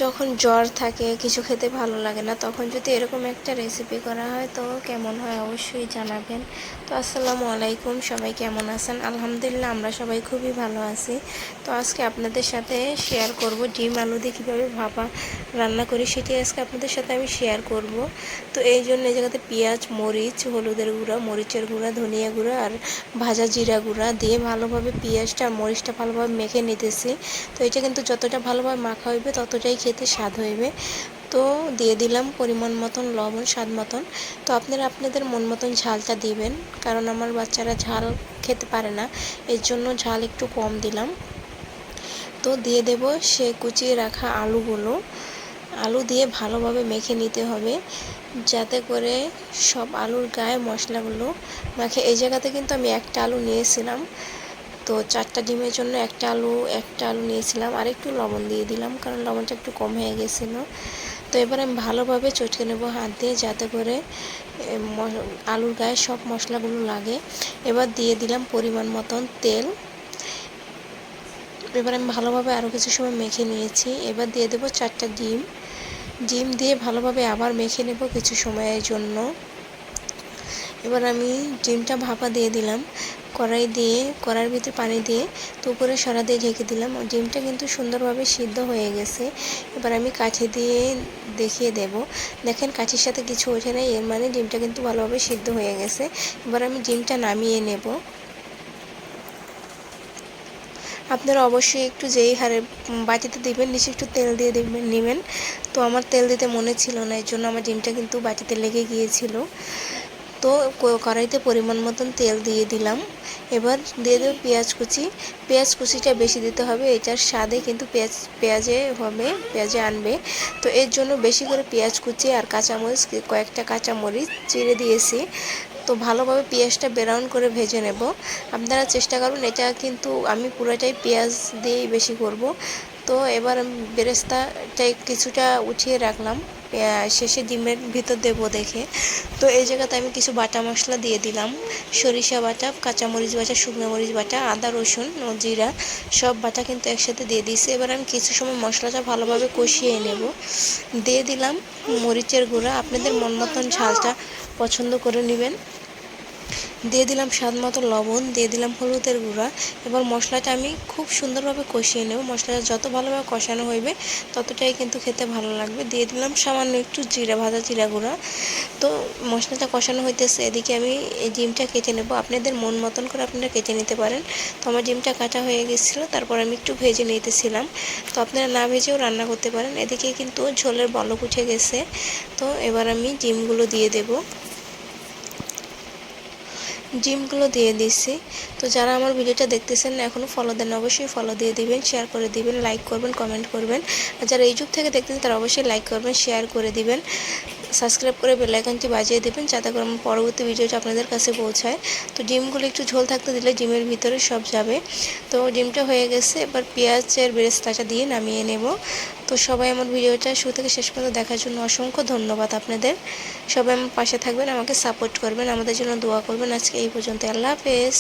যখন জ্বর থাকে কিছু খেতে ভালো লাগে না, তখন যদি এরকম একটা রেসিপি করা হয় তো কেমন হয় অবশ্যই জানাবেন। তো আসসালামু আলাইকুম, সবাই কেমন আছেন? আলহামদুলিল্লাহ আমরা সবাই খুবই ভালো আছি। তো আজকে আপনাদের সাথে শেয়ার করব ডিম আলু দিয়ে কীভাবে ভাপা রান্না করি, সেটি আজকে আপনাদের সাথে আমি শেয়ার করব। তো এই জন্য এই জায়গাতে পেঁয়াজ, মরিচ, হলুদের গুঁড়া, মরিচের গুঁড়া, ধনিয়া গুঁড়া আর ভাজা জিরা গুঁড়া দিয়ে ভালোভাবে পেঁয়াজটা আর মরিচটা ভালোভাবে মেখে নিতেছি। তো এটা কিন্তু যতটা ভালোভাবে মাখা হইবে ততটাই খেতে স্বাদ হইবে। তো দিয়ে দিলাম পরিমাণ মতন লবণ, স্বাদ মতন। তো আপনারা আপনাদের মন মতন ঝালটা দিবেন, কারণ আমার বাচ্চারা ঝাল খেতে পারে না, এর জন্য ঝাল একটু কম দিলাম। তো দিয়ে দেব সে কুচিয়ে রাখা আলুগুলো। আলু দিয়ে ভালোভাবে মেখে নিতে হবে, যাতে করে সব আলুর গায়ে মশলাগুলো মাখে। এই জায়গাতে কিন্তু আমি একটা আলু নিয়েছিলাম, তো 4টা ডিমের জন্য একটা আলু নিয়েছিলাম, আর একটু লবণ দিয়ে দিলাম কারণ লবণটা একটু কম হয়ে গেছিলো। তো এবার আমি ভালোভাবে চটকে নেব হাত দিয়ে, যাতে করে আলুর গায়ে সব মশলাগুলো লাগে। এবার দিয়ে দিলাম পরিমাণ মতন তেল। এবার আমি ভালোভাবে আরও কিছু সময় মেখে নিয়েছি। এবার দিয়ে দেবো 4টা ডিম দিয়ে ভালোভাবে আবার মেখে নেব কিছু সময়ের জন্য। এবার আমি ডিমটা ভাপা দিয়ে দিলাম কড়াইয়ের ভিতরে পানি দিয়ে, তো উপরে সরা দিয়ে ঢেকে দিলাম। ডিমটা কিন্তু সুন্দরভাবে সিদ্ধ হয়ে গেছে। এবার আমি কাঠি দিয়ে দেখিয়ে দেব, দেখেন কাঠির সাথে কিছু ওঠে না, এর মানে ডিমটা কিন্তু ভালোভাবে সিদ্ধ হয়ে গেছে। এবার আমি ডিমটা নামিয়ে নেব। আপনারা অবশ্যই একটু যেই হারে বাটিতে দিবেন নিচে একটু তেল দিয়ে নেবেন। তো আমার তেল দিতে মনে ছিল না, এর জন্য আমার ডিমটা কিন্তু বাটিতে লেগে গিয়েছিল। তো কড়াইতে পরিমাণ মতন তেল দিয়ে দিলাম। এবার দিয়ে দেবো পেঁয়াজ কুচিটা বেশি দিতে হবে, এটার স্বাদে কিন্তু পেঁয়াজে আনবে। তো এর জন্য বেশি করে পেঁয়াজ কুচি আর কয়েকটা কাঁচামরিচ চিড়ে দিয়েছি। তো ভালোভাবে পেঁয়াজটা ব্রাউন করে ভেজে নেব। আপনারা চেষ্টা করুন, এটা কিন্তু আমি পুরোটাই পেঁয়াজ দিয়েই বেশি করব। তো এবার বেরেস্তাটা কিছুটা উঠিয়ে রাখলাম, শেষে ডিমের ভিতর দেব দেখে। তো এই জায়গাতে আমি কিছু বাটা মশলা দিয়ে দিলাম, সরিষা বাটা, কাঁচামরিচ বাটা, শুকনো মরিচ বাটা, আদা রসুন ও জিরা সব বাটা কিন্তু একসাথে দিয়ে দিয়েছি। এবার আমি কিছু সময় মশলাটা ভালোভাবে কষিয়ে নেব। দিয়ে দিলাম মরিচের গুঁড়া, আপনাদের মন মতন ঝালটা পছন্দ করে নেবেন। দিয়ে দিলাম স্বাদ মতো লবণ, দিয়ে দিলাম হলুদের গুঁড়া। এবার মশলাটা আমি খুব সুন্দরভাবে কষিয়ে নেব। মশলাটা যত ভালোভাবে কষানো হইবে ততটাই কিন্তু খেতে ভালো লাগবে। দিয়ে দিলাম সামান্য একটু ভাজা জিরা গুঁড়া। তো মশলাটা কষানো হইতেছে, এদিকে আমি এই ডিমটা কেটে নেব। আপনাদের মন মতন করে আপনারা কেটে নিতে পারেন। তো আমার ডিমটা কাটা হয়ে গেছিলো, তারপর আমি একটু ভেজে নিতেছিলাম। তো আপনারা না ভেজেও রান্না করতে পারেন। এদিকে কিন্তু ঝোলের বলক উঠে গেছে। তো এবার আমি ডিমগুলো দিয়ে দিয়ে দিচ্ছি। তো যারা আমার ভিডিওটা দেখতেছেন না এখনও ফলো দেন, অবশ্যই ফলো দিয়ে দিবেন, শেয়ার করে দিবেন, লাইক করবেন, কমেন্ট করবেন। আর যারা ইউটিউব থেকে দেখতেছেন তারা অবশ্যই লাইক করবেন, শেয়ার করে দিবেন, সাবস্ক্রাইব করে বেল আইকনটি বাজিয়ে দেবেন, যাতে করে আমার পরবর্তী ভিডিওটা আপনাদের কাছে পৌঁছায়। তো ডিমগুলো একটু ঝোল থাকতে দিলে ডিমের ভিতরে সব যাবে। তো ডিমটা হয়ে গেছে, এবার পেঁয়াজের বেরেস্তাটা দিয়ে নামিয়ে নেব। তো সবাই আমার ভিডিওটা শুরু থেকে শেষ পর্যন্ত দেখার জন্য অসংখ্য ধন্যবাদ আপনাদের। সবাই আমার পাশে থাকবেন, আমাকে সাপোর্ট করবেন, আমাদের জন্য দোয়া করবেন। আজকে এই পর্যন্ত, আল্লাহ হাফেজ।